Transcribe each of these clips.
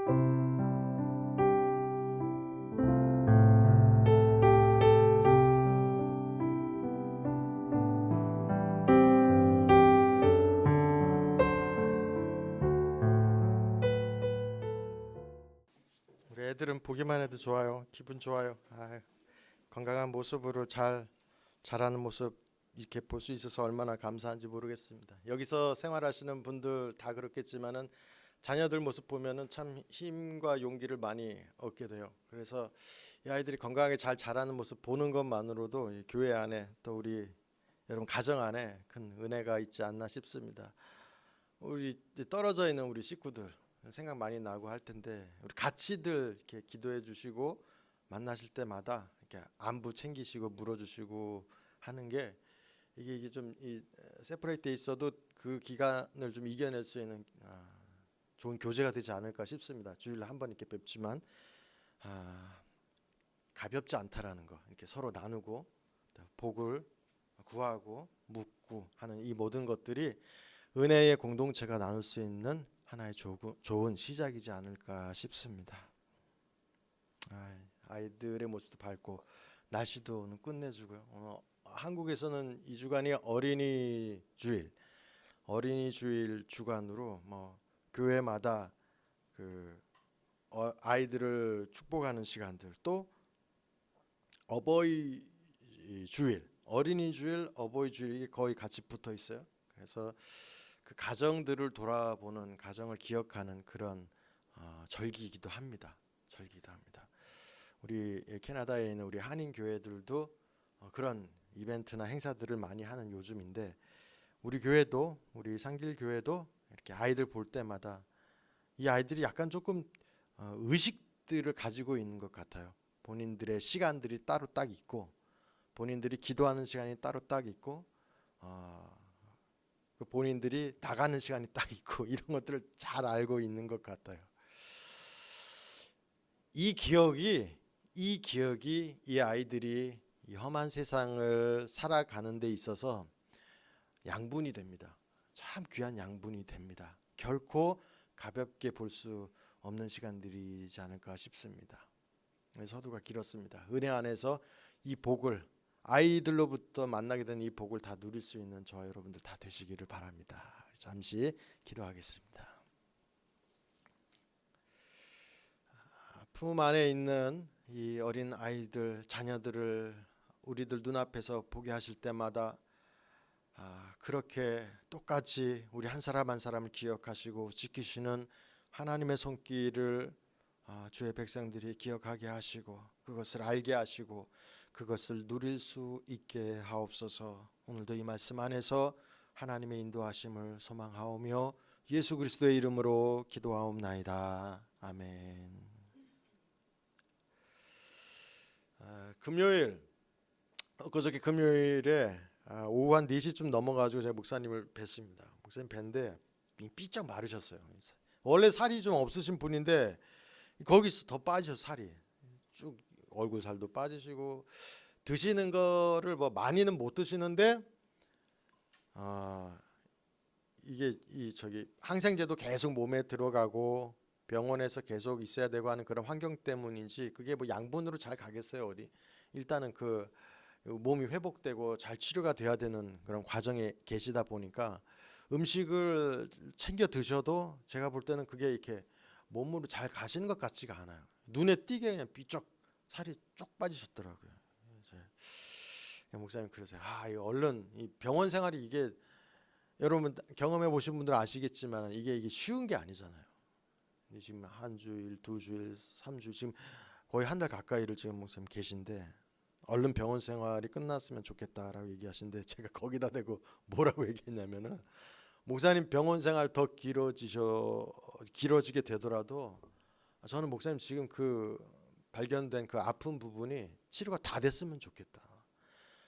우리 애들은 보기만 해도 좋아요. 기분 좋아요. 건강한 모습으로 잘 자라는 모습 이렇게 볼 수 있어서 얼마나 감사한지 모르겠습니다. 여기서 생활하시는 분들 다 그렇겠지만은 자녀들 모습 보면은 참 힘과 용기를 많이 얻게 돼요. 그래서 이 아이들이 건강하게 잘 자라는 모습 보는 것만으로도 이 교회 안에 또 우리 여러분 가정 안에 큰 은혜가 있지 않나 싶습니다. 우리 떨어져 있는 우리 식구들 생각 많이 나고 할 텐데 우리 같이들 이렇게 기도해 주시고 만나실 때마다 이렇게 안부 챙기시고 물어주시고 하는 게 이게 좀 세퍼레이트 돼 있어도 그 기간을 좀 이겨낼 수 있는 좋은 교제가 되지 않을까 싶습니다. 주일에 한 번 이렇게 뵙지만 가볍지 않다라는 거 이렇게 서로 나누고 복을 구하고 묻고 하는 이 모든 것들이 은혜의 공동체가 나눌 수 있는 하나의 좋은 시작이지 않을까 싶습니다. 아이들의 모습도 밝고 날씨도 끝내주고요. 한국에서는 이 주간이 어린이 주일 주간으로 교회마다 그 아이들을 축복하는 시간들, 또 어버이 주일, 어린이 주일, 어버이 주일이 거의 같이 붙어 있어요. 그래서 그 가정들을 돌아보는, 가정을 기억하는 그런 절기이기도 합니다. 우리 캐나다에 있는 우리 한인 교회들도 그런 이벤트나 행사들을 많이 하는 요즘인데, 우리 교회도, 우리 상길 교회도 이렇게 아이들 볼 때마다 이 아이들이 약간 조금 의식들을 가지고 있는 것 같아요. 본인들의 시간들이 따로 딱 있고, 본인들이 기도하는 시간이 따로 딱 있고, 본인들이 나가는 시간이 딱 있고, 이런 것들을 잘 알고 있는 것 같아요. 이 기억이 이 아이들이 이 험한 세상을 살아가는 데 있어서 양분이 됩니다. 참 귀한 양분이 됩니다. 결코 가볍게 볼 수 없는 시간들이지 않을까 싶습니다. 서두가 길었습니다. 은혜 안에서 이 복을, 아이들로부터 만나게 된 이 복을 다 누릴 수 있는 저와 여러분들 다 되시기를 바랍니다. 잠시 기도하겠습니다. 품 안에 있는 이 어린 아이들, 자녀들을 우리들 눈앞에서 보게 하실 때마다 그렇게 똑같이 우리 한 사람 한 사람을 기억하시고 지키시는 하나님의 손길을 주의 백성들이 기억하게 하시고, 그것을 알게 하시고, 그것을 누릴 수 있게 하옵소서. 오늘도 이 말씀 안에서 하나님의 인도하심을 소망하오며 예수 그리스도의 이름으로 기도하옵나이다. 아멘. 그저께 금요일에 오후 한 4시쯤 넘어가지고 제가 목사님을 뵀습니다. 목사님 뵀는데 삐쩍 마르셨어요. 원래 살이 좀 없으신 분인데 거기서 더 빠지셔. 살이 쭉 얼굴 살도 빠지시고, 드시는 거를 많이는 못 드시는데 이게 항생제도 계속 몸에 들어가고 병원에서 계속 있어야 되고 하는 그런 환경 때문인지 그게 양분으로 잘 가겠어요. 어디 일단은 그 몸이 회복되고 잘 치료가 돼야 되는 그런 과정에 계시다 보니까 음식을 챙겨 드셔도 제가 볼 때는 그게 이렇게 몸으로 잘 가시는 것 같지가 않아요. 눈에 띄게 그냥 삐쩍 살이 쪽 빠지셨더라고요. 목사님 그러세요. 얼른 이 병원 생활이, 이게 여러분 경험해 보신 분들 아시겠지만 이게 쉬운 게 아니잖아요. 지금 한 주일, 2주일, 3주, 지금 거의 한 달 가까이를 지금 목사님 계신데 얼른 병원 생활이 끝났으면 좋겠다라고 얘기하시는데, 제가 거기다 대고 뭐라고 얘기했냐면은, 목사님 병원 생활 더 길어지게 되더라도 저는 목사님 지금 그 발견된 그 아픈 부분이 치료가 다 됐으면 좋겠다.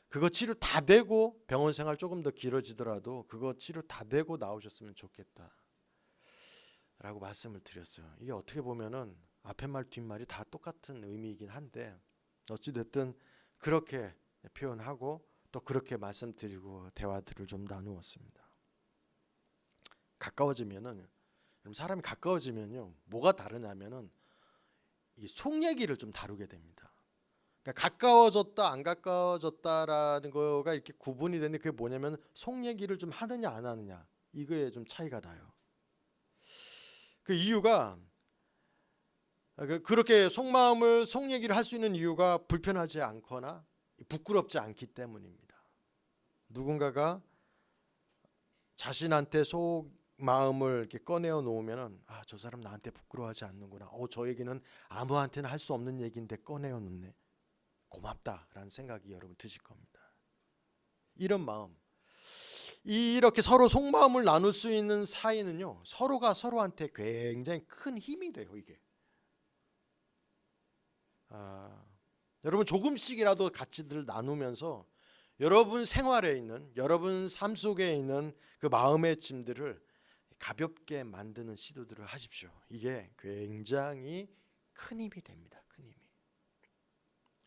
그거 치료 다 되고 병원 생활 조금 더 길어지더라도 그거 치료 다 되고 나오셨으면 좋겠다 라고 말씀을 드렸어요. 이게 어떻게 보면은 앞에 말 뒷말이 다 똑같은 의미이긴 한데, 어찌됐든 그렇게 표현하고 또 그렇게 말씀드리고 대화들을 좀 나누었습니다. 가까워지면은 그럼 사람이 가까워지면요, 뭐가 다르냐면은 이 속 얘기를 좀 다루게 됩니다. 그러니까 가까워졌다 안 가까워졌다라는 거가 이렇게 구분이 되는데, 그게 뭐냐면 속 얘기를 좀 하느냐 안 하느냐, 이거에 좀 차이가 나요. 그 이유가, 그렇게 속마음을 속 얘기를 할 수 있는 이유가 불편하지 않거나 부끄럽지 않기 때문입니다. 누군가가 자신한테 속 마음을 이렇게 꺼내어 놓으면은, 아, 저 사람 나한테 부끄러워하지 않는구나. 저 얘기는 아무한테나 할 수 없는 얘기인데 꺼내어 놓네. 고맙다라는 생각이 여러분 드실 겁니다. 이런 마음, 이렇게 서로 속마음을 나눌 수 있는 사이는요, 서로가 서로한테 굉장히 큰 힘이 돼요. 이게 여러분 조금씩이라도 가치들을 나누면서 여러분 생활에 있는, 여러분 삶 속에 있는 그 마음의 짐들을 가볍게 만드는 시도들을 하십시오. 이게 굉장히 큰 힘이 됩니다. 큰 힘이.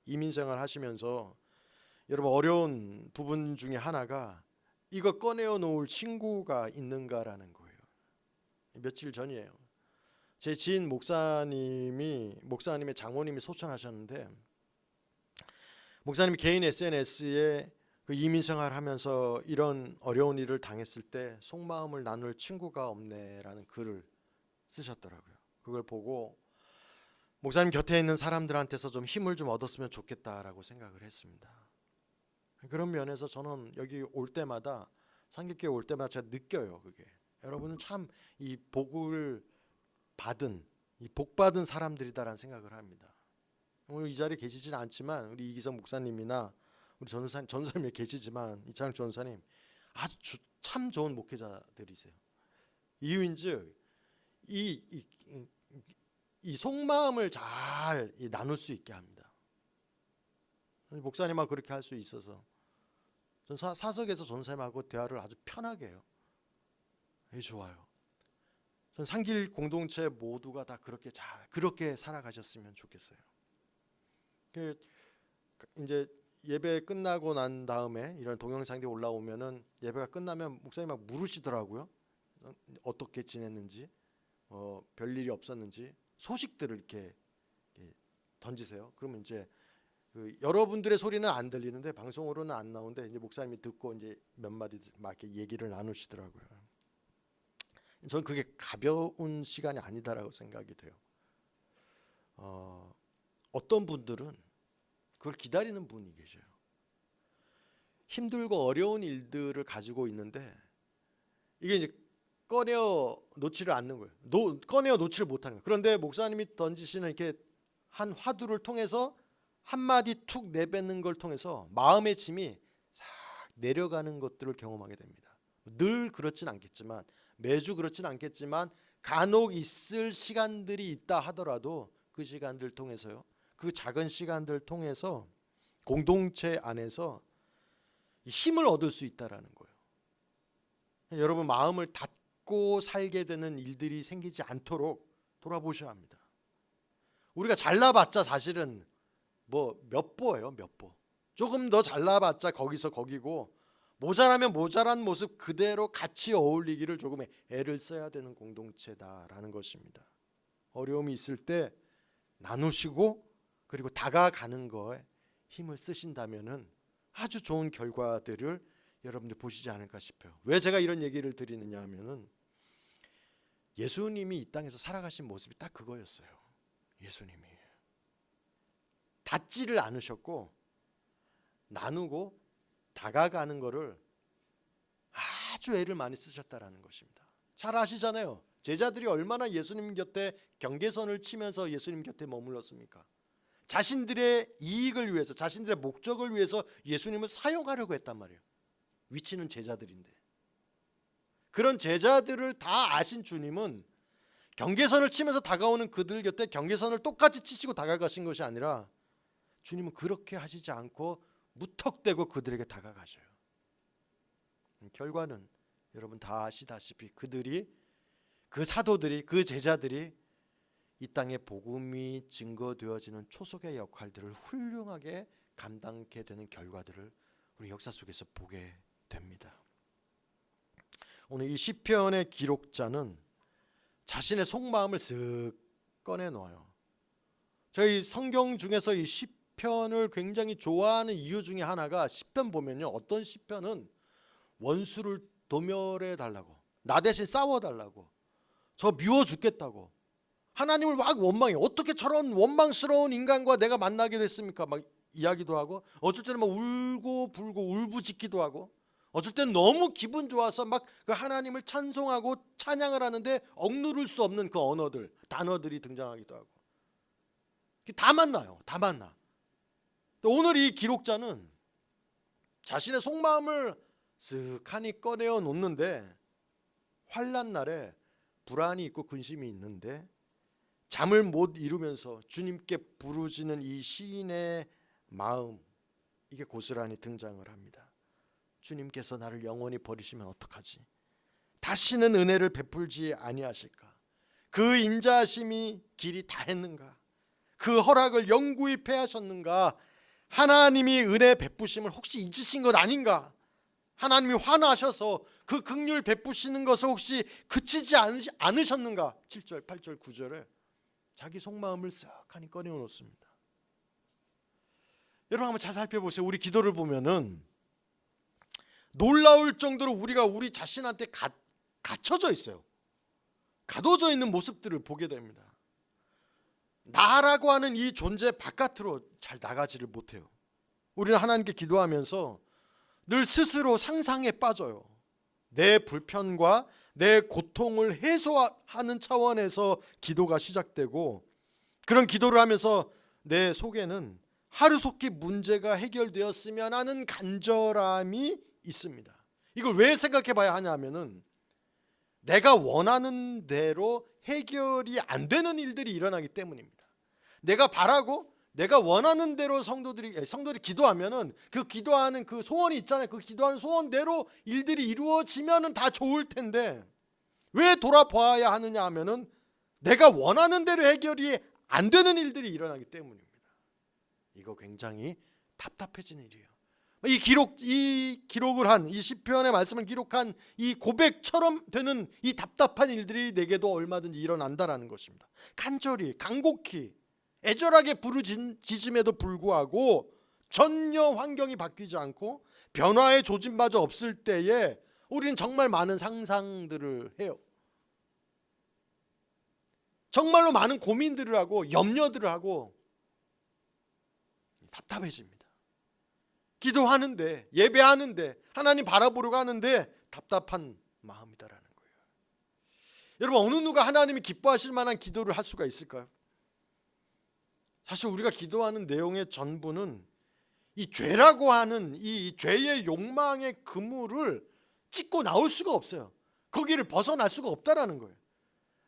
이민생활 하시면서 여러분 어려운 부분 중에 하나가 이거 꺼내어 놓을 친구가 있는가라는 거예요. 며칠 전이에요. 제 지인 목사님의 장모님이 소천하셨는데, 목사님이 개인 SNS에 그 이민생활 하면서 이런 어려운 일을 당했을 때 속마음을 나눌 친구가 없네라는 글을 쓰셨더라고요. 그걸 보고 목사님 곁에 있는 사람들한테서 좀 힘을 좀 얻었으면 좋겠다라고 생각을 했습니다. 그런 면에서 저는 여기 올 때마다, 상기교회 올 때마다 제가 느껴요. 그게 여러분은 참 이 복을 받은, 이 복받은 사람들이다라는 생각을 합니다. 오늘 이 자리에 계시진 않지만 우리 이기성 목사님이나 우리 전사님이 계시지만 이창학 전사님 아주 참 좋은 목회자들이세요. 이유인즉 이 속마음을 잘 나눌 수 있게 합니다. 목사님하고 그렇게 할 수 있어서 전 사석에서 전사님하고 대화를 아주 편하게 해요. 이게 좋아요. 전 상길 공동체 모두가 다 그렇게 살아가셨으면 좋겠어요. 이제 예배 끝나고 난 다음에 이런 동영상들이 올라오면은, 예배가 끝나면 목사님 막 물으시더라고요. 어떻게 지냈는지, 별일이 없었는지 소식들을 이렇게 던지세요. 그러면 이제 여러분들의 소리는 안 들리는데, 방송으로는 안 나오는데 이제 목사님이 듣고 이제 몇 마디 막 이렇게 얘기를 나누시더라고요. 저는 그게 가벼운 시간이 아니다라고 생각이 돼요. 어떤 분들은 그걸 기다리는 분이 계셔요. 힘들고 어려운 일들을 가지고 있는데 이게 이제 꺼내어 놓지를 않는 거예요. 꺼내어 놓지를 못하는 거예요. 그런데 목사님이 던지시는 이렇게 한 화두를 통해서 한마디 툭 내뱉는 걸 통해서 마음의 짐이 싹 내려가는 것들을 경험하게 됩니다. 늘 그렇진 않겠지만, 매주 그렇진 않겠지만 간혹 있을 시간들이 있다 하더라도 그 시간들 통해서요, 그 작은 시간들 통해서 공동체 안에서 힘을 얻을 수 있다라는 거예요. 여러분 마음을 닫고 살게 되는 일들이 생기지 않도록 돌아보셔야 합니다. 우리가 잘나봤자 사실은 뭐 몇 보예요, 몇 보. 조금 더 잘나봤자 거기서 거기고, 모자라면 모자란 모습 그대로 같이 어울리기를 조금 애를 써야 되는 공동체다라는 것입니다. 어려움이 있을 때 나누시고 그리고 다가가는 거에 힘을 쓰신다면은 아주 좋은 결과들을 여러분들 보시지 않을까 싶어요. 왜 제가 이런 얘기를 드리느냐 하면은, 예수님이 이 땅에서 살아가신 모습이 딱 그거였어요. 예수님이 닫지를 않으셨고 나누고 다가가는 거를 아주 애를 많이 쓰셨다라는 것입니다. 잘 아시잖아요. 제자들이 얼마나 예수님 곁에 경계선을 치면서 예수님 곁에 머물렀습니까? 자신들의 이익을 위해서, 자신들의 목적을 위해서 예수님을 사용하려고 했단 말이에요. 위치는 제자들인데. 그런 제자들을 다 아신 주님은 경계선을 치면서 다가오는 그들 곁에 경계선을 똑같이 치시고 다가가신 것이 아니라, 주님은 그렇게 하시지 않고 무턱대고 그들에게 다가가셔요. 결과는 여러분 다 아시다시피 그 사도들이, 그 제자들이 이 땅에 복음이 증거되어지는 초석의 역할들을 훌륭하게 감당하게 되는 결과들을 우리 역사 속에서 보게 됩니다. 오늘 이 시편의 기록자는 자신의 속마음을 쓱 꺼내놓아요. 저희 성경 중에서 이 시편을 굉장히 좋아하는 이유 중에 하나가, 시편 보면요, 어떤 시편은 원수를 도멸해 달라고, 나 대신 싸워 달라고, 저 미워 죽겠다고, 하나님을 막 원망해. 어떻게 저런 원망스러운 인간과 내가 만나게 됐습니까? 막 이야기도 하고, 어쩔 때는 막 울고 불고 울부짖기도 하고, 어쩔 때는 너무 기분 좋아서 막 그 하나님을 찬송하고 찬양을 하는데 억누를 수 없는 그 언어들, 단어들이 등장하기도 하고, 다 만나요. 다 만나. 오늘 이 기록자는 자신의 속마음을 쓱하니 꺼내어 놓는데, 환난 날에 불안이 있고 근심이 있는데 잠을 못 이루면서 주님께 부르짖는 이 시인의 마음, 이게 고스란히 등장을 합니다. 주님께서 나를 영원히 버리시면 어떡하지? 다시는 은혜를 베풀지 아니하실까? 그 인자하심이 길이 다했는가? 그 허락을 영구히 패하셨는가? 하나님이 은혜 베푸심을 혹시 잊으신 것 아닌가? 하나님이 화나셔서 그 긍휼 베푸시는 것을 혹시 그치지 않으셨는가? 7절, 8절, 9절에 자기 속마음을 쓱하니 꺼내어 놓습니다. 여러분 한번 잘 살펴보세요. 우리 기도를 보면은 놀라울 정도로 우리가 우리 자신한테 갇혀져 있어요. 가둬져 있는 모습들을 보게 됩니다. 나라고 하는 이 존재 바깥으로 잘 나가지를 못해요. 우리는 하나님께 기도하면서 늘 스스로 상상에 빠져요. 내 불편과 내 고통을 해소하는 차원에서 기도가 시작되고, 그런 기도를 하면서 내 속에는 하루속히 문제가 해결되었으면 하는 간절함이 있습니다. 이걸 왜 생각해 봐야 하냐면은 내가 원하는 대로 해결이 안 되는 일들이 일어나기 때문입니다. 내가 바라고 내가 원하는 대로 성도들이 기도하면은 그 기도하는 그 소원이 있잖아요. 그 기도하는 소원대로 일들이 이루어지면은 다 좋을 텐데, 왜 돌아봐야 하느냐 하면은 내가 원하는 대로 해결이 안 되는 일들이 일어나기 때문입니다. 이거 굉장히 답답해지는 일이에요. 이 기록을 한 이 시편의 말씀을 기록한 이 고백처럼 되는 이 답답한 일들이 내게도 얼마든지 일어난다라는 것입니다. 간절히 간곡히 애절하게 부르짖음에도 불구하고 전혀 환경이 바뀌지 않고 변화의 조짐마저 없을 때에 우리는 정말 많은 상상들을 해요. 정말로 많은 고민들을 하고 염려들을 하고 답답해집니다. 기도하는데, 예배하는데, 하나님 바라보려고 하는데 답답한 마음이다라는 거예요. 여러분, 어느 누가 하나님이 기뻐하실 만한 기도를 할 수가 있을까요? 사실 우리가 기도하는 내용의 전부는 이 죄라고 하는 이 죄의 욕망의 그물을 찢고 나올 수가 없어요. 거기를 벗어날 수가 없다라는 거예요.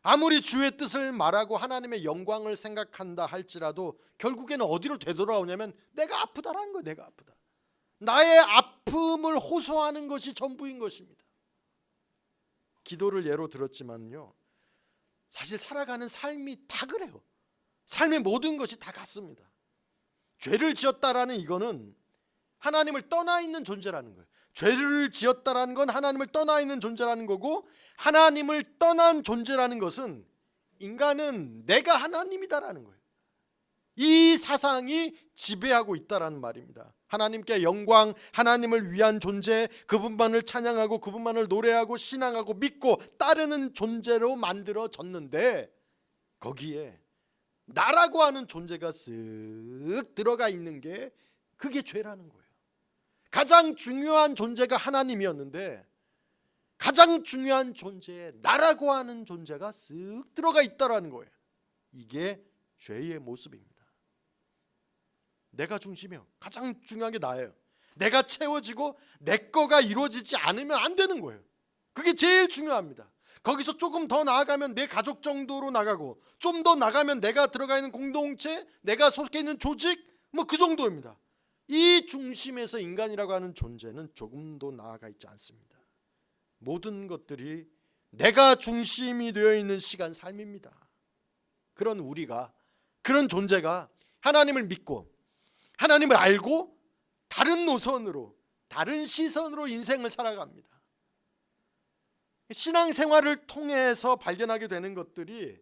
아무리 주의 뜻을 말하고 하나님의 영광을 생각한다 할지라도 결국에는 어디로 되돌아오냐면 내가 아프다라는 거예요. 내가 아프다. 나의 아픔을 호소하는 것이 전부인 것입니다. 기도를 예로 들었지만요, 사실 살아가는 삶이 다 그래요. 삶의 모든 것이 다 같습니다. 죄를 지었다라는 이거는 하나님을 떠나 있는 존재라는 거예요. 죄를 지었다라는 건 하나님을 떠나 있는 존재라는 거고, 하나님을 떠난 존재라는 것은 인간은 내가 하나님이다라는 거예요. 이 사상이 지배하고 있다라는 말입니다. 하나님께 영광, 하나님을 위한 존재, 그분만을 찬양하고 그분만을 노래하고 신앙하고 믿고 따르는 존재로 만들어졌는데, 거기에 나라고 하는 존재가 쓱 들어가 있는 게 그게 죄라는 거예요. 가장 중요한 존재가 하나님이었는데 가장 중요한 존재에 나라고 하는 존재가 쓱 들어가 있다라는 거예요. 이게 죄의 모습입니다. 내가 중심이에요. 가장 중요한 게 나예요. 내가 채워지고 내 거가 이루어지지 않으면 안 되는 거예요. 그게 제일 중요합니다. 거기서 조금 더 나아가면 내 가족 정도로 나가고, 좀 더 나가면 내가 들어가 있는 공동체, 내가 속해 있는 조직, 뭐 그 정도입니다. 이 중심에서 인간이라고 하는 존재는 조금도 나아가 있지 않습니다. 모든 것들이 내가 중심이 되어 있는 시간 삶입니다. 그런 우리가, 그런 존재가 하나님을 믿고 하나님을 알고 다른 노선으로, 다른 시선으로 인생을 살아갑니다. 신앙생활을 통해서 발견하게 되는 것들이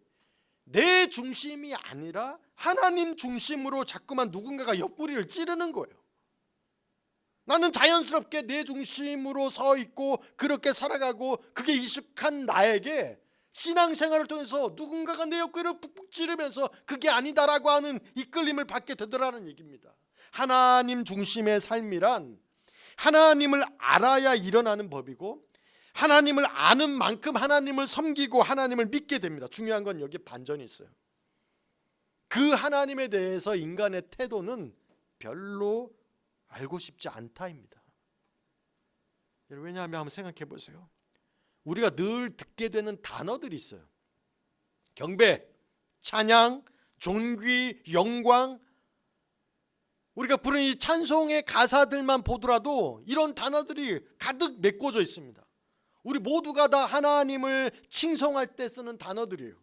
내 중심이 아니라 하나님 중심으로 자꾸만 누군가가 옆구리를 찌르는 거예요. 나는 자연스럽게 내 중심으로 서 있고 그렇게 살아가고 그게 익숙한 나에게 신앙생활을 통해서 누군가가 내 옆구리를 푹푹 찌르면서 그게 아니다라고 하는 이끌림을 받게 되더라는 얘기입니다. 하나님 중심의 삶이란 하나님을 알아야 일어나는 법이고 하나님을 아는 만큼 하나님을 섬기고 하나님을 믿게 됩니다. 중요한 건 여기 반전이 있어요. 그 하나님에 대해서 인간의 태도는 별로 알고 싶지 않다입니다. 왜냐하면 한번 생각해 보세요. 우리가 늘 듣게 되는 단어들이 있어요. 경배, 찬양, 존귀, 영광. 우리가 부르는 이 찬송의 가사들만 보더라도 이런 단어들이 가득 메꿔져 있습니다. 우리 모두가 다 하나님을 칭송할 때 쓰는 단어들이에요.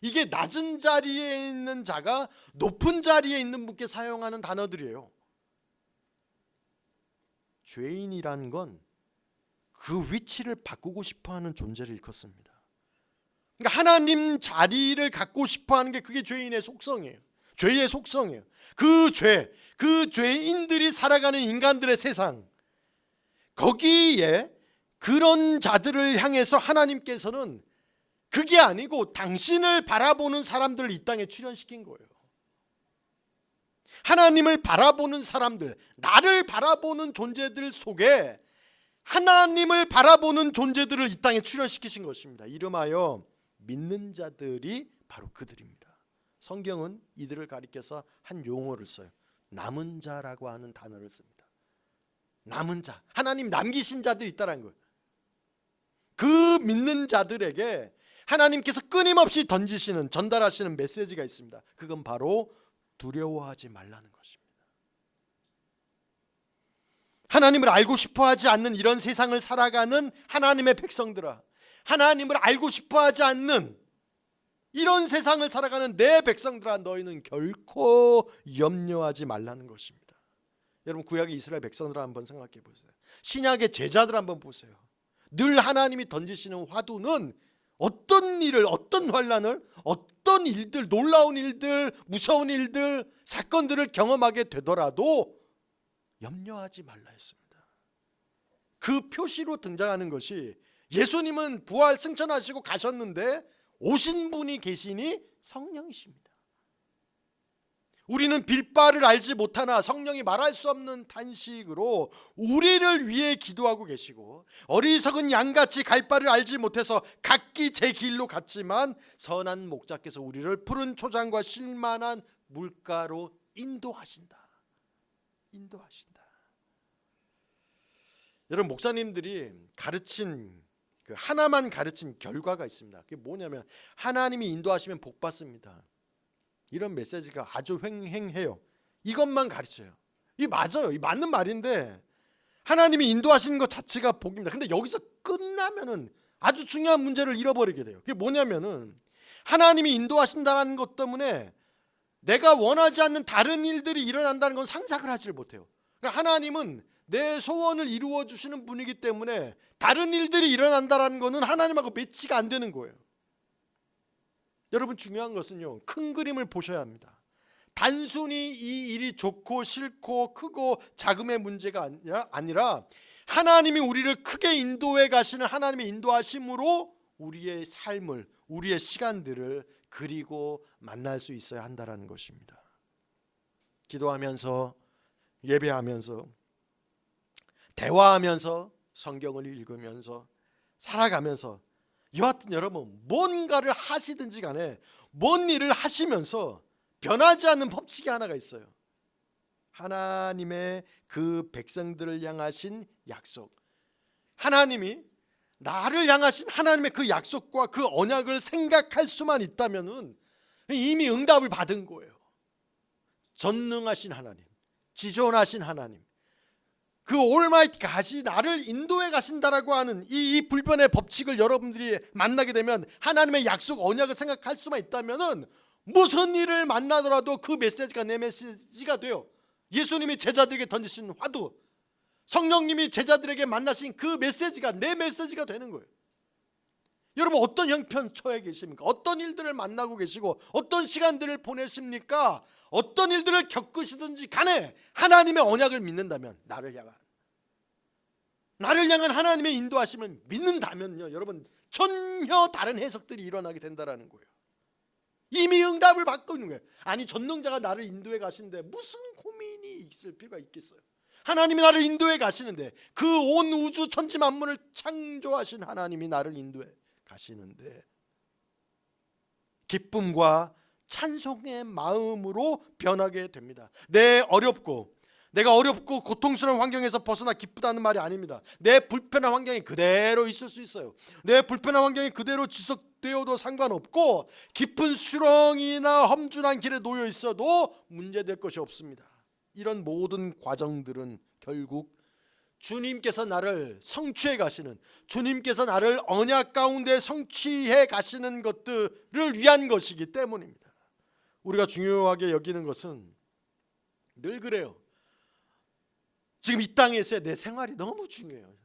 이게 낮은 자리에 있는 자가 높은 자리에 있는 분께 사용하는 단어들이에요. 죄인이라는 건 그 위치를 바꾸고 싶어하는 존재를 일컫습니다. 그러니까 하나님 자리를 갖고 싶어하는 게 그게 죄인의 속성이에요. 죄의 속성이에요. 그 죄인들이 살아가는 인간들의 세상, 거기에 그런 자들을 향해서 하나님께서는 그게 아니고 당신을 바라보는 사람들을 이 땅에 출현시킨 거예요. 하나님을 바라보는 사람들, 나를 바라보는 존재들 속에 하나님을 바라보는 존재들을 이 땅에 출현시키신 것입니다. 이름하여 믿는 자들이 바로 그들입니다. 성경은 이들을 가리켜서 한 용어를 써요. 남은 자라고 하는 단어를 씁니다. 남은 자, 하나님 남기신 자들이 있다는 거예요. 그 믿는 자들에게 하나님께서 끊임없이 던지시는, 전달하시는 메시지가 있습니다. 그건 바로 두려워하지 말라는 것입니다. 하나님을 알고 싶어하지 않는 이런 세상을 살아가는 하나님의 백성들아, 하나님을 알고 싶어하지 않는 이런 세상을 살아가는 내 백성들아, 너희는 결코 염려하지 말라는 것입니다. 여러분, 구약의 이스라엘 백성들 한번 생각해 보세요. 신약의 제자들 한번 보세요. 늘 하나님이 던지시는 화두는 어떤 일을, 어떤 환난을, 어떤 일들, 놀라운 일들, 무서운 일들, 사건들을 경험하게 되더라도 염려하지 말라 했습니다. 그 표시로 등장하는 것이 예수님은 부활 승천하시고 가셨는데 오신 분이 계시니 성령이십니다. 우리는 빌바를 알지 못하나 성령이 말할 수 없는 탄식으로 우리를 위해 기도하고 계시고, 어리석은 양같이 갈 바를 알지 못해서 각기 제 길로 갔지만 선한 목자께서 우리를 푸른 초장과 쉴만한 물가로 인도하신다. 여러분, 목사님들이 가르친 하나만 가르친 결과가 있습니다. 그게 뭐냐면 하나님이 인도하시면 복 받습니다. 이런 메시지가 아주 횡행해요. 이것만 가르쳐요. 이 맞아요. 이 맞는 말인데 하나님이 인도하시는 것 자체가 복입니다. 근데 여기서 끝나면은 아주 중요한 문제를 잃어버리게 돼요. 그게 뭐냐면은 하나님이 인도하신다는 것 때문에 내가 원하지 않는 다른 일들이 일어난다는 건 상상을 하지를 못해요. 그러니까 하나님은 내 소원을 이루어 주시는 분이기 때문에 다른 일들이 일어난다는 것은 하나님하고 매치가 안 되는 거예요. 여러분, 중요한 것은요, 큰 그림을 보셔야 합니다. 단순히 이 일이 좋고 싫고 크고 작음의 문제가 아니라 하나님이 우리를 크게 인도해 가시는 하나님의 인도하심으로 우리의 삶을, 우리의 시간들을 그리고 만날 수 있어야 한다는 것입니다. 기도하면서, 예배하면서, 대화하면서, 성경을 읽으면서, 살아가면서, 여하튼 여러분, 뭔가를 하시든지 간에 뭔 일을 하시면서 변하지 않는 법칙이 하나가 있어요. 하나님의 그 백성들을 향하신 약속, 하나님이 나를 향하신 하나님의 그 약속과 그 언약을 생각할 수만 있다면은 이미 응답을 받은 거예요. 전능하신 하나님, 지존하신 하나님, 그 올마이티가 나를 인도해 가신다라고 하는 이 불변의 법칙을 여러분들이 만나게 되면, 하나님의 약속, 언약을 생각할 수만 있다면은 무슨 일을 만나더라도 그 메시지가 내 메시지가 돼요. 예수님이 제자들에게 던지신 화두, 성령님이 제자들에게 만나신 그 메시지가 내 메시지가 되는 거예요. 여러분 어떤 형편 처해 계십니까? 어떤 일들을 만나고 계시고 어떤 시간들을 보내십니까? 어떤 일들을 겪으시든지 간에 하나님의 언약을 믿는다면, 나를 향한 하나님의 인도하심을 믿는다면요, 여러분 전혀 다른 해석들이 일어나게 된다라는 거예요. 이미 응답을 받고 있는 거예요. 아니, 전능자가 나를 인도해 가시는데 무슨 고민이 있을 필요가 있겠어요? 하나님이 나를 인도해 가시는데, 그 온 우주 천지 만물을 창조하신 하나님이 나를 인도해 가시는데 기쁨과 찬송의 마음으로 변하게 됩니다. 내가 어렵고 고통스러운 환경에서 벗어나 기쁘다는 말이 아닙니다. 내 불편한 환경이 그대로 있을 수 있어요. 내 불편한 환경이 그대로 지속되어도 상관없고, 깊은 수렁이나 험준한 길에 놓여 있어도 문제될 것이 없습니다. 이런 모든 과정들은 결국 주님께서 나를 성취해 가시는, 주님께서 나를 언약 가운데 성취해 가시는 것들을 위한 것이기 때문입니다. 우리가 중요하게 여기는 것은 늘 그래요. 지금 이 땅에서의 내 생활이 너무 중요해요.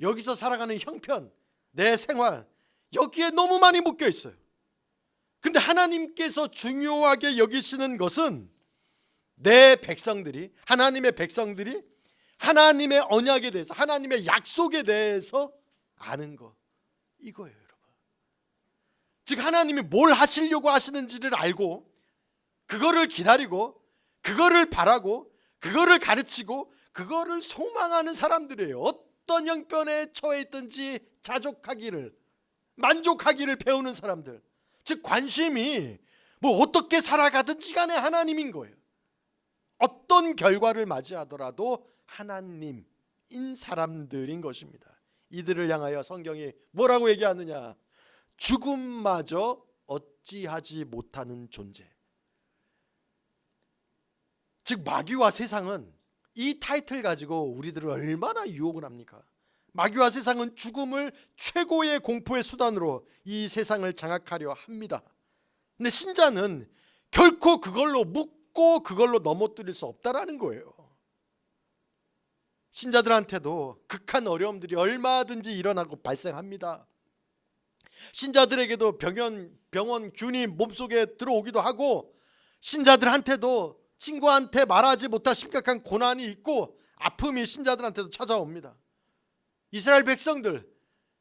여기서 살아가는 형편, 내 생활, 여기에 너무 많이 묶여 있어요. 그런데 하나님께서 중요하게 여기시는 것은 내 백성들이, 하나님의 백성들이 하나님의 언약에 대해서, 하나님의 약속에 대해서 아는 거, 이거예요, 여러분. 즉 하나님이 뭘 하시려고 하시는지를 알고, 그거를 기다리고, 그거를 바라고, 그거를 가르치고, 그거를 소망하는 사람들이에요. 어떤 형편에 처해 있든지 자족하기를, 만족하기를 배우는 사람들. 즉 관심이 뭐 어떻게 살아가든지 간에 하나님인 거예요. 어떤 결과를 맞이하더라도 하나님인 사람들인 것입니다. 이들을 향하여 성경이 뭐라고 얘기하느냐? 죽음마저 어찌하지 못하는 존재. 즉 마귀와 세상은 이 타이틀 가지고 우리들을 얼마나 유혹을 합니까? 마귀와 세상은 죽음을 최고의 공포의 수단으로 이 세상을 장악하려 합니다. 근데 신자는 결코 그걸로 묶고 그걸로 넘어뜨릴 수 없다라는 거예요. 신자들한테도 극한 어려움들이 얼마든지 일어나고 발생합니다. 신자들에게도 병원 균이 몸속에 들어오기도 하고, 신자들한테도 친구한테 말하지 못할 심각한 고난이 있고 아픔이 신자들한테도 찾아옵니다. 이스라엘 백성들,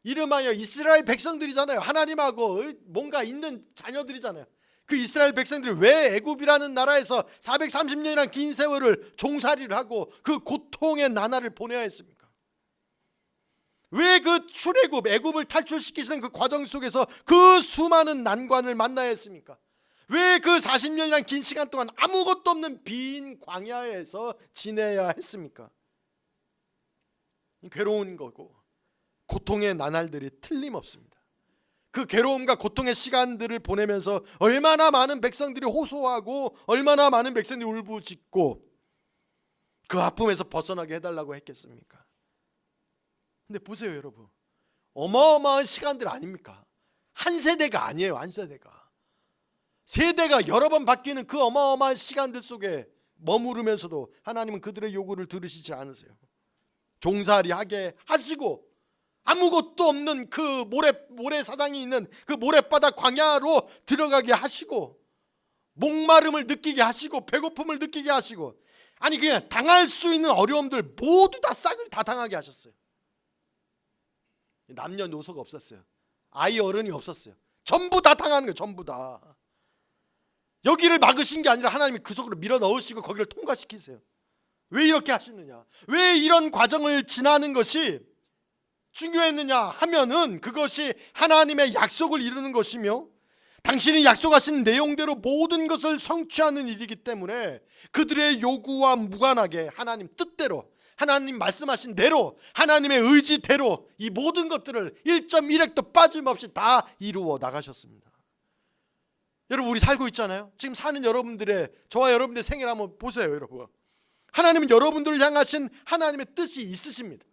이름하여 이스라엘 백성들이잖아요. 하나님하고 뭔가 있는 자녀들이잖아요. 그 이스라엘 백성들이 왜 애굽이라는 나라에서 430년이란 긴 세월을 종살이를 하고 그 고통의 나날을 보내야 했습니까? 왜 그 출애굽, 애굽을 탈출시키시는 그 과정 속에서 그 수많은 난관을 만나야 했습니까? 왜 그 40년이란 긴 시간 동안 아무것도 없는 빈 광야에서 지내야 했습니까? 괴로운 거고 고통의 나날들이 틀림없습니다. 그 괴로움과 고통의 시간들을 보내면서 얼마나 많은 백성들이 호소하고 얼마나 많은 백성들이 울부짖고 그 아픔에서 벗어나게 해달라고 했겠습니까? 근데 보세요 여러분, 어마어마한 시간들 아닙니까? 한 세대가 아니에요. 한 세대가, 세대가 여러 번 바뀌는 그 어마어마한 시간들 속에 머무르면서도 하나님은 그들의 요구를 들으시지 않으세요. 종살이하게 하시고 아무것도 없는 그 모래사장이 있는 그 모래바닥 광야로 들어가게 하시고, 목마름을 느끼게 하시고 배고픔을 느끼게 하시고, 아니 그냥 당할 수 있는 어려움들 모두 다 싹을 다 당하게 하셨어요. 남녀노소가 없었어요. 아이 어른이 없었어요. 전부 다 당하는 거예요. 전부 다. 여기를 막으신 게 아니라 하나님이 그 속으로 밀어 넣으시고 거기를 통과시키세요. 왜 이렇게 하시느냐? 왜 이런 과정을 지나는 것이 중요했느냐 하면은 그것이 하나님의 약속을 이루는 것이며 당신이 약속하신 내용대로 모든 것을 성취하는 일이기 때문에 그들의 요구와 무관하게 하나님 뜻대로, 하나님 말씀하신 대로, 하나님의 의지대로 이 모든 것들을 1.1획도 빠짐없이 다 이루어 나가셨습니다. 여러분 우리 살고 있잖아요. 지금 사는 여러분들의, 저와 여러분들의 생애를 한번 보세요. 여러분, 하나님은 여러분들을 향하신 하나님의 뜻이 있으십니다.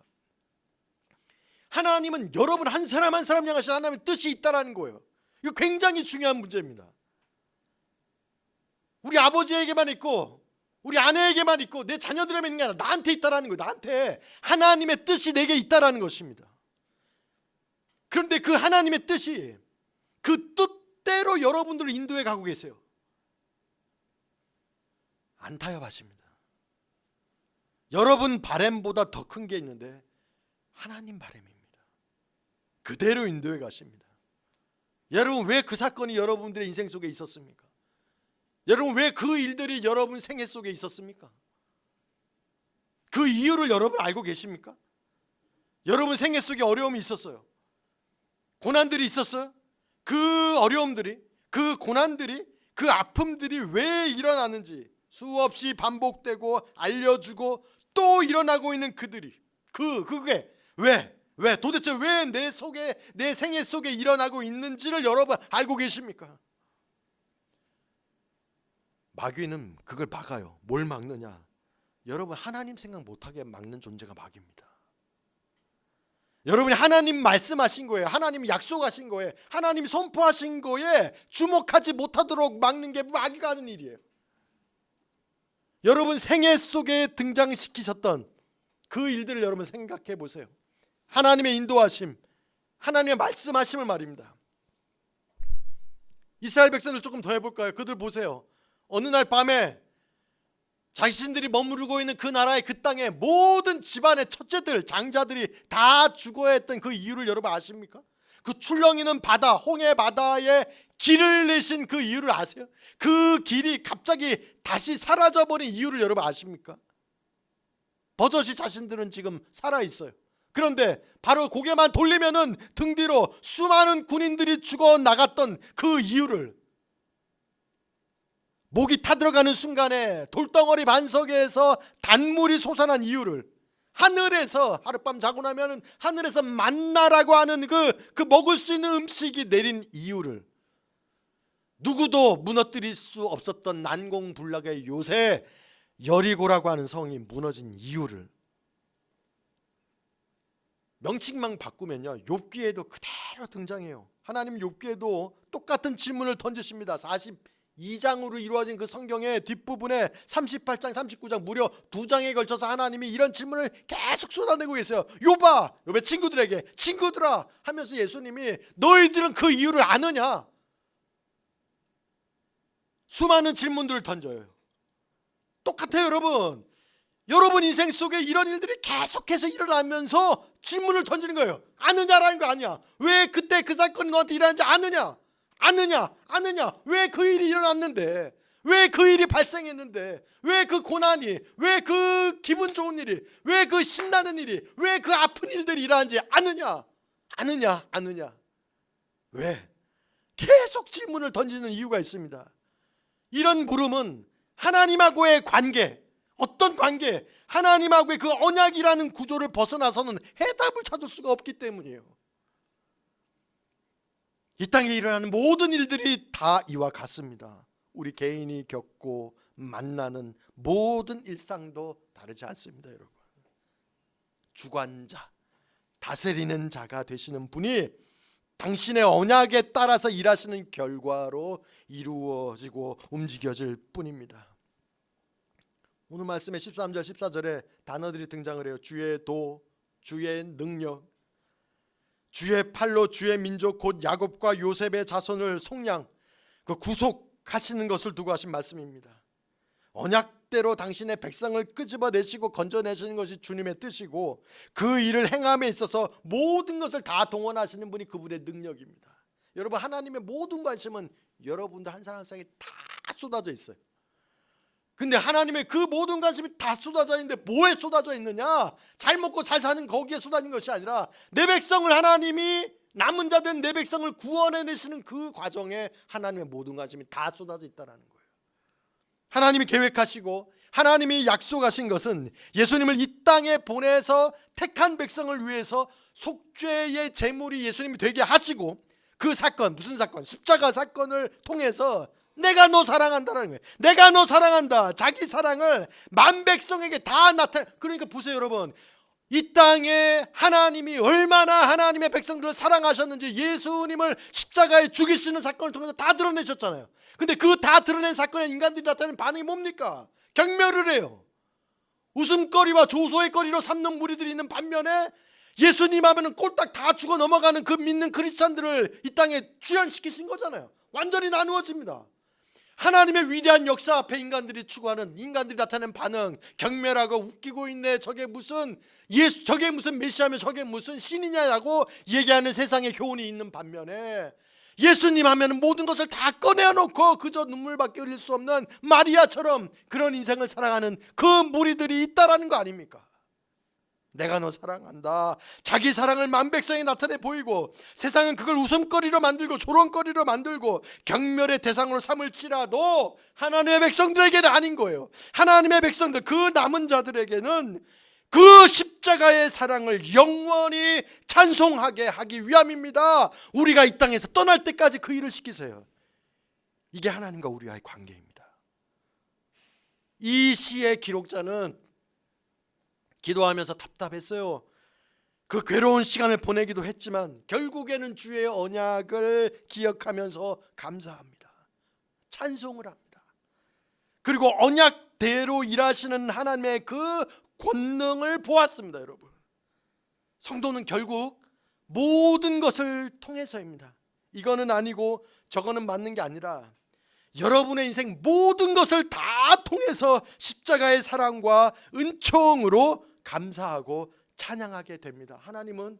하나님은 여러분 한 사람 한 사람 향하신 하나님의 뜻이 있다는 거예요. 이거 굉장히 중요한 문제입니다. 우리 아버지에게만 있고 우리 아내에게만 있고 내 자녀들에게만 있는 게 아니라 나한테 있다는 거예요. 나한테 하나님의 뜻이 내게 있다는 것입니다. 그런데 그 하나님의 뜻이 그 뜻대로 여러분들을 인도해 가고 계세요. 안 타협하십니다. 여러분 바램보다 더 큰 게 있는데 하나님 바램입니다. 그대로 인도해 가십니다. 여러분, 왜 그 사건이 여러분들의 인생 속에 있었습니까? 여러분, 왜 그 일들이 여러분 생애 속에 있었습니까? 그 이유를 여러분 알고 계십니까? 여러분 생애 속에 어려움이 있었어요. 고난들이 있었어요. 그 어려움들이, 그 고난들이, 그 아픔들이 왜 일어나는지 수없이 반복되고 알려주고 또 일어나고 있는 그들이, 그게 왜 도대체 왜 내 속에, 내 생애 속에 일어나고 있는지를 여러분 알고 계십니까? 마귀는 그걸 막아요. 뭘 막느냐? 여러분 하나님 생각 못하게 막는 존재가 마귀입니다. 여러분이 하나님 말씀하신 거예요, 하나님 약속하신 거예요, 하나님 선포하신 거에 주목하지 못하도록 막는 게 마귀가 하는 일이에요. 여러분 생애 속에 등장시키셨던 그 일들을 여러분 생각해 보세요. 하나님의 인도하심, 하나님의 말씀하심을 말입니다. 이스라엘 백성들 조금 더 해볼까요? 그들 보세요. 어느 날 밤에 자신들이 머무르고 있는 그 나라의 그 땅에 모든 집안의 첫째들, 장자들이 다 죽어야 했던 그 이유를 여러분 아십니까? 그 출렁이는 바다, 홍해 바다에 길을 내신 그 이유를 아세요? 그 길이 갑자기 다시 사라져버린 이유를 여러분 아십니까? 버젓이 자신들은 지금 살아있어요. 그런데 바로 고개만 돌리면은 등 뒤로 수많은 군인들이 죽어 나갔던 그 이유를, 목이 타들어가는 순간에 돌덩어리 반석에서 단물이 솟아난 이유를, 하늘에서 하룻밤 자고 나면 하늘에서 만나라고 하는 그 먹을 수 있는 음식이 내린 이유를, 누구도 무너뜨릴 수 없었던 난공불락의 요새 여리고라고 하는 성이 무너진 이유를, 명칭만 바꾸면요 욥기에도 그대로 등장해요. 하나님 욥기에도 똑같은 질문을 던지십니다. 42장으로 이루어진 그 성경의 뒷부분에 38장, 39장 무려 2장에 걸쳐서 하나님이 이런 질문을 계속 쏟아내고 계세요. 욥아, 욥의 친구들에게, 친구들아 하면서 예수님이 너희들은 그 이유를 아느냐? 수많은 질문들을 던져요. 똑같아요 여러분. 여러분 인생 속에 이런 일들이 계속해서 일어나면서 질문을 던지는 거예요. 아느냐라는 거 아니야. 왜 그때 그 사건이 너한테 일어났는지 아느냐? 아느냐? 왜 그 일이 일어났는데? 왜 그 일이 발생했는데? 왜 그 고난이? 왜 그 기분 좋은 일이? 왜 그 신나는 일이? 왜 그 아픈 일들이 일어났는지 아느냐? 왜? 계속 질문을 던지는 이유가 있습니다. 이런 물음은 하나님하고의 관계, 어떤 관계, 하나님하고의 그 언약이라는 구조를 벗어나서는 해답을 찾을 수가 없기 때문이에요. 이 땅에 일어나는 모든 일들이 다 이와 같습니다. 우리 개인이 겪고 만나는 모든 일상도 다르지 않습니다. 여러분, 주관자, 다스리는 자가 되시는 분이 당신의 언약에 따라서 일하시는 결과로 이루어지고 움직여질 뿐입니다. 오늘 말씀의 13절 14절에 단어들이 등장을 해요. 주의 도, 주의 능력, 주의 팔로 주의 민족 곧 야곱과 요셉의 자손을 속량, 그 구속하시는 것을 두고 하신 말씀입니다. 언약대로 당신의 백성을 끄집어내시고 건져내시는 것이 주님의 뜻이고, 그 일을 행함에 있어서 모든 것을 다 동원하시는 분이 그분의 능력입니다. 여러분, 하나님의 모든 관심은 여러분들 한 사람 한 사람에 다 쏟아져 있어요. 근데 하나님의 그 모든 관심이 다 쏟아져 있는데 뭐에 쏟아져 있느냐? 잘 먹고 잘 사는 거기에 쏟아진 것이 아니라 내 백성을, 하나님이 남은 자 된 내 백성을 구원해내시는 그 과정에 하나님의 모든 관심이 다 쏟아져 있다는 거예요. 하나님이 계획하시고 하나님이 약속하신 것은 예수님을 이 땅에 보내서 택한 백성을 위해서 속죄의 제물이 예수님이 되게 하시고, 그 사건, 무슨 사건? 십자가 사건을 통해서 내가 너 사랑한다라는 거예요. 내가 너 사랑한다. 자기 사랑을 만 백성에게 다 나타내. 그러니까 보세요 여러분, 이 땅에 하나님이 얼마나 하나님의 백성들을 사랑하셨는지 예수님을 십자가에 죽이시는 사건을 통해서 다 드러내셨잖아요. 근데 그 다 드러낸 사건에 인간들이 나타내는 반응이 뭡니까? 경멸을 해요. 웃음거리와 조소의 거리로 삼는 무리들이 있는 반면에 예수님 하면은 꼴딱 다 죽어 넘어가는 그 믿는 크리스찬들을 이 땅에 주연시키신 거잖아요. 완전히 나누어집니다. 하나님의 위대한 역사 앞에 인간들이 추구하는, 인간들이 나타낸 반응, 경멸하고 웃기고 있네, 저게 무슨 메시아며 저게 무슨 신이냐라고 얘기하는 세상의 교훈이 있는 반면에, 예수님 하면 모든 것을 다 꺼내놓고 그저 눈물밖에 흘릴 수 없는 마리아처럼 그런 인생을 살아가는 그 무리들이 있다라는 거 아닙니까? 내가 너 사랑한다, 자기 사랑을 만백성에 나타내 보이고, 세상은 그걸 웃음거리로 만들고 조롱거리로 만들고 경멸의 대상으로 삼을지라도 하나님의 백성들에게는 아닌 거예요. 하나님의 백성들, 그 남은 자들에게는 그 십자가의 사랑을 영원히 찬송하게 하기 위함입니다. 우리가 이 땅에서 떠날 때까지 그 일을 시키세요. 이게 하나님과 우리와의 관계입니다. 이 시의 기록자는 기도하면서 답답했어요. 그 괴로운 시간을 보내기도 했지만 결국에는 주의 언약을 기억하면서 감사합니다. 찬송을 합니다. 그리고 언약대로 일하시는 하나님의 그 권능을 보았습니다. 여러분, 성도는 결국 모든 것을 통해서입니다. 이거는 아니고 저거는 맞는 게 아니라 여러분의 인생 모든 것을 다 통해서 십자가의 사랑과 은총으로 감사하고 찬양하게 됩니다. 하나님은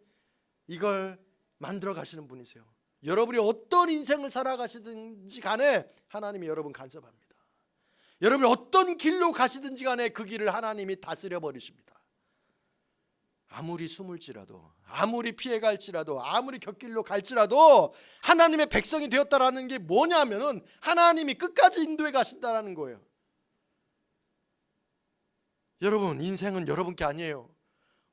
이걸 만들어 가시는 분이세요. 여러분이 어떤 인생을 살아가시든지 간에 하나님이 여러분 간섭합니다. 여러분이 어떤 길로 가시든지 간에 그 길을 하나님이 다스려 버리십니다. 아무리 숨을지라도, 아무리 피해갈지라도, 아무리 곁길로 갈지라도 하나님의 백성이 되었다라는 게 뭐냐면은 하나님이 끝까지 인도해 가신다라는 거예요. 여러분, 인생은 여러분 게 아니에요.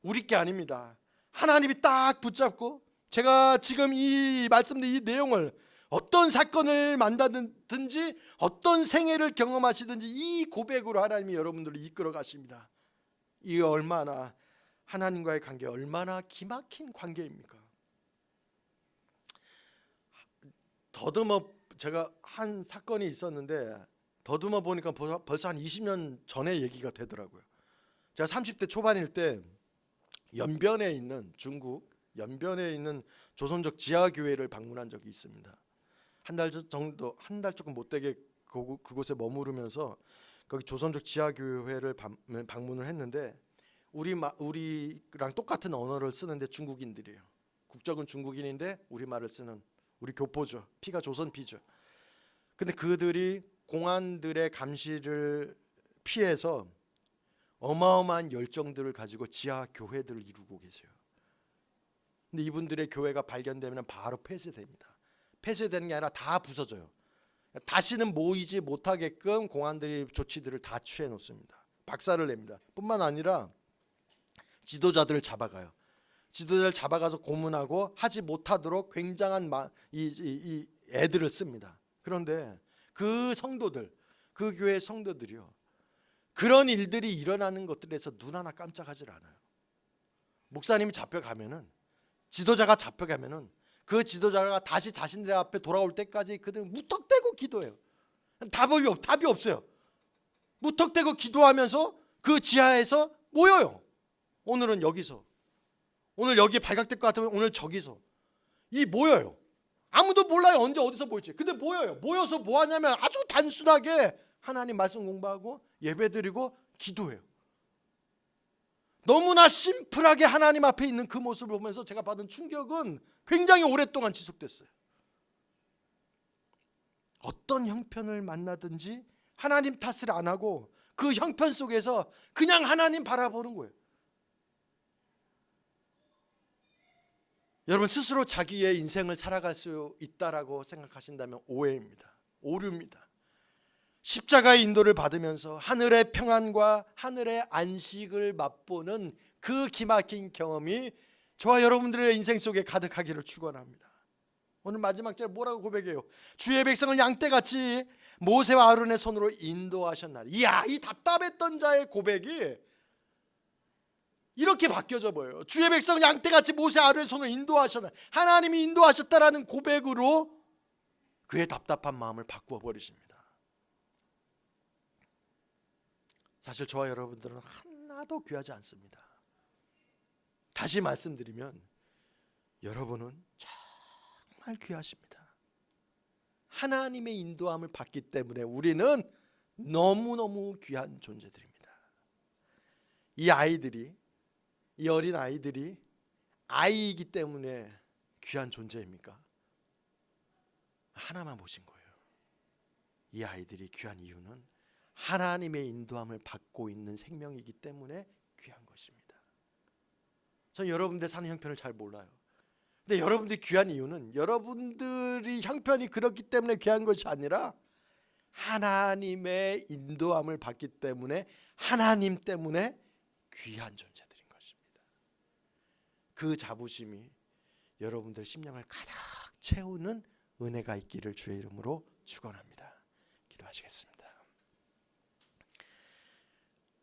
우리 게 아닙니다. 하나님이 딱 붙잡고, 제가 지금 이 말씀드린 이 내용을 어떤 사건을 만나든지 어떤 생애를 경험하시든지 이 고백으로 하나님이 여러분들을 이끌어 가십니다. 이게 얼마나 하나님과의 관계, 얼마나 기막힌 관계입니까? 더듬어 제가 한 사건이 있었는데 더듬어 보니까 벌써 한 20년 전의 얘기가 되더라고요. 제가 30대 초반일 때 연변에 있는, 중국 연변에 있는 조선족 지하교회를 방문한 적이 있습니다. 한 달 정도, 한 달 조금 못되게 그곳에 머무르면서 거기 조선족 지하교회를 방문을 했는데, 우리랑 똑같은 언어를 쓰는데 중국인들이에요. 국적은 중국인인데 우리말을 쓰는, 우리 교포죠. 피가 조선 피죠. 근데 그들이 공안들의 감시를 피해서 어마어마한 열정들을 가지고 지하 교회들을 이루고 계세요. 근데 이분들의 교회가 발견되면 바로 폐쇄됩니다. 폐쇄되는 게 아니라 다 부서져요. 다시는 모이지 못하게끔 공안들이 조치들을 다 취해 놓습니다. 박살을 냅니다. 뿐만 아니라 지도자들을 잡아가요. 지도자를 잡아가서 고문하고 하지 못하도록 굉장한 이 애들을 씁니다. 그런데 그 성도들, 그 교회 성도들이요, 그런 일들이 일어나는 것들에서 눈 하나 깜짝하지 않아요. 목사님이 잡혀가면은, 지도자가 잡혀가면은 그 지도자가 다시 자신들 앞에 돌아올 때까지 그들은 무턱대고 기도해요. 답이 없어요. 무턱대고 기도하면서 그 지하에서 모여요. 오늘은 여기서, 오늘 여기 발각될 것 같으면 오늘 저기서 모여요. 아무도 몰라요, 언제 어디서 모일지. 근데 모여요. 모여서 뭐 하냐면 아주 단순하게 하나님 말씀 공부하고 예배드리고 기도해요. 너무나 심플하게 하나님 앞에 있는 그 모습을 보면서 제가 받은 충격은 굉장히 오랫동안 지속됐어요. 어떤 형편을 만나든지 하나님 탓을 안 하고 그 형편 속에서 그냥 하나님 바라보는 거예요. 여러분, 스스로 자기의 인생을 살아갈 수 있다라고 생각하신다면 오해입니다. 오류입니다. 십자가의 인도를 받으면서 하늘의 평안과 하늘의 안식을 맛보는 그 기막힌 경험이 저와 여러분들의 인생 속에 가득하기를 축원합니다. 오늘 마지막 절 뭐라고 고백해요? 주의 백성을 양떼같이 모세와 아론의 손으로 인도하셨나니. 이야, 이 답답했던 자의 고백이 이렇게 바뀌어져 보여요. 주의 백성을 양떼같이 모세와 아론의 손으로 인도하셨나. 하나님이 인도하셨다라는 고백으로 그의 답답한 마음을 바꾸어 버리십니다. 사실 저와 여러분들은 하나도 귀하지 않습니다. 다시 말씀드리면 여러분은 정말 귀하십니다. 하나님의 인도함을 받기 때문에 우리는 너무너무 귀한 존재들입니다. 이 아이들이, 이 어린 아이들이 아이이기 때문에 귀한 존재입니까? 하나만 보신 거예요. 이 아이들이 귀한 이유는 하나님의 인도함을 받고 있는 생명이기 때문에 귀한 것입니다. 전 여러분들 사는 형편을 잘 몰라요. 근데 여러분들이 귀한 이유는 여러분들이 형편이 그렇기 때문에 귀한 것이 아니라 하나님의 인도함을 받기 때문에, 하나님 때문에 귀한 존재들인 것입니다. 그 자부심이 여러분들 심령을 가득 채우는 은혜가 있기를 주의 이름으로 축원합니다. 기도하시겠습니다.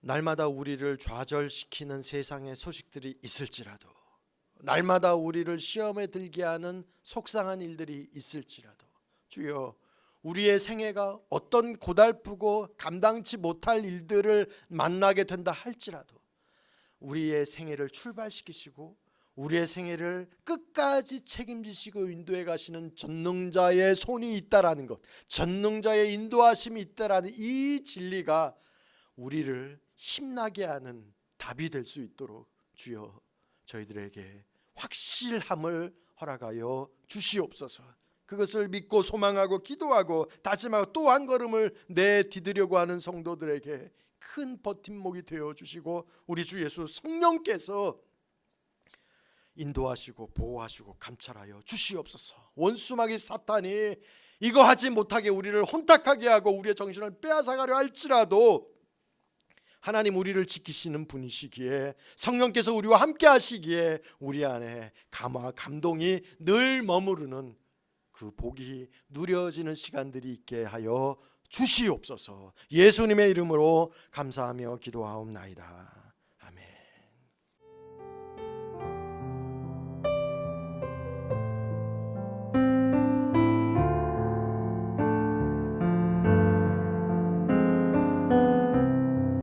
날마다 우리를 좌절시키는 세상의 소식들이 있을지라도, 날마다 우리를 시험에 들게 하는 속상한 일들이 있을지라도, 주여, 우리의 생애가 어떤 고달프고 감당치 못할 일들을 만나게 된다 할지라도 우리의 생애를 출발시키시고 우리의 생애를 끝까지 책임지시고 인도해 가시는 전능자의 손이 있다라는 것, 전능자의 인도하심이 있다라는 이 진리가 우리를 힘나게 하는 답이 될 수 있도록 주여 저희들에게 확실함을 허락하여 주시옵소서. 그것을 믿고 소망하고 기도하고 다짐하고 또 한 걸음을 내디디려고 하는 성도들에게 큰 버팀목이 되어 주시고 우리 주 예수 성령께서 인도하시고 보호하시고 감찰하여 주시옵소서. 원수마귀 사탄이 이거 하지 못하게 우리를 혼탁하게 하고 우리의 정신을 빼앗아가려 할지라도 하나님 우리를 지키시는 분이시기에, 성령께서 우리와 함께 하시기에 우리 안에 감화 감동이 늘 머무르는 그 복이 누려지는 시간들이 있게 하여 주시옵소서. 예수님의 이름으로 감사하며 기도하옵나이다.